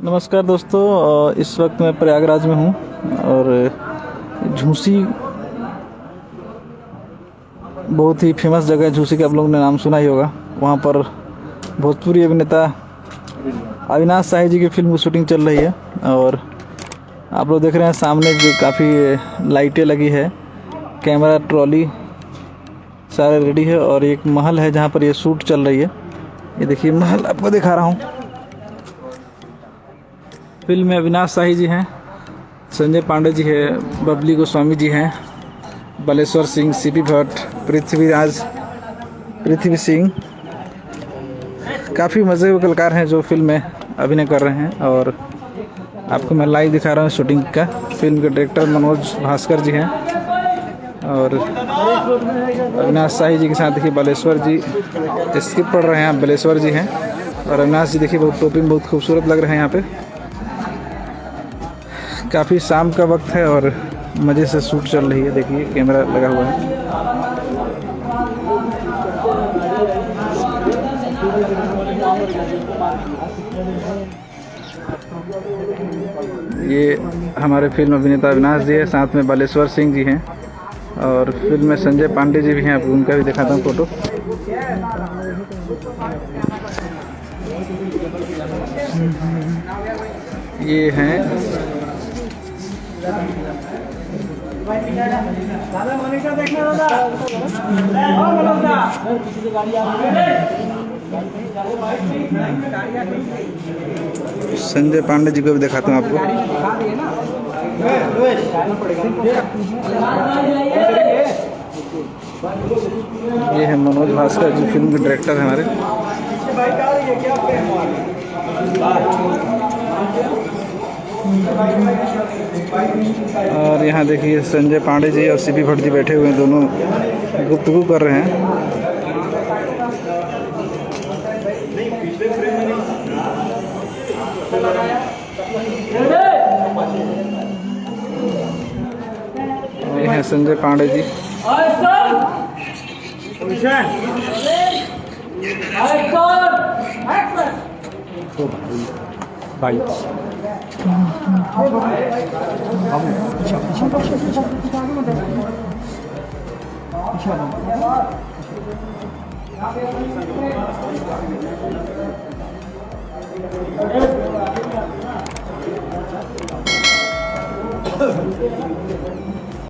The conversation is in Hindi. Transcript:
नमस्कार दोस्तों, इस वक्त मैं प्रयागराज में हूँ और झूसी बहुत ही फेमस जगह है। झूसी का आप लोगों ने नाम सुना ही होगा। वहाँ पर भोजपुरी अभिनेता अविनाश शाही जी की फिल्म की शूटिंग चल रही है और आप लोग देख रहे हैं सामने जो काफ़ी लाइटें लगी है, कैमरा ट्रॉली सारा रेडी है और एक महल है जहाँ पर ये शूट चल रही है। ये देखिए महल आपको दिखा रहा हूँ। फिल्म में अविनाश शाही जी हैं, संजय पांडे जी है, बबली गोस्वामी जी हैं, बालेश्वर सिंह, सीपी भट्ट, पृथ्वी सिंह, काफ़ी मज़े के कलाकार हैं जो फिल्म में अभिनय कर रहे हैं। और आपको मैं लाइव दिखा रहा हूँ शूटिंग का। फिल्म के डायरेक्टर मनोज भास्कर जी हैं और अविनाश शाही जी के साथ देखिए बालेश्वर जी स्क्रिप्ट पढ़ रहे हैं। बालेश्वर जी हैं और अविनाश जी देखिए बहुत टोपी में बहुत खूबसूरत लग रहे हैं। यहाँ पे काफ़ी शाम का वक्त है और मज़े से शूट चल रही है। देखिए कैमरा लगा हुआ है। ये हमारे फिल्म अभिनेता अविनाश जी है, साथ में बालेश्वर सिंह जी हैं और फिल्म में संजय पांडे जी भी हैं। आपको उनका भी दिखाता हूँ फोटो। ये हैं संजय पांडे जी को भी दिखाता हूँ आपको। ये है मनोज भास्कर जी, फिल्म के डायरेक्टर हैं हमारे। और यहाँ देखिए संजय पांडे जी और सीपी भट्ट जी बैठे हुए हैं, दोनों गुफ्तगू कर रहे हैं। ये हैं संजय पांडे जी। भाई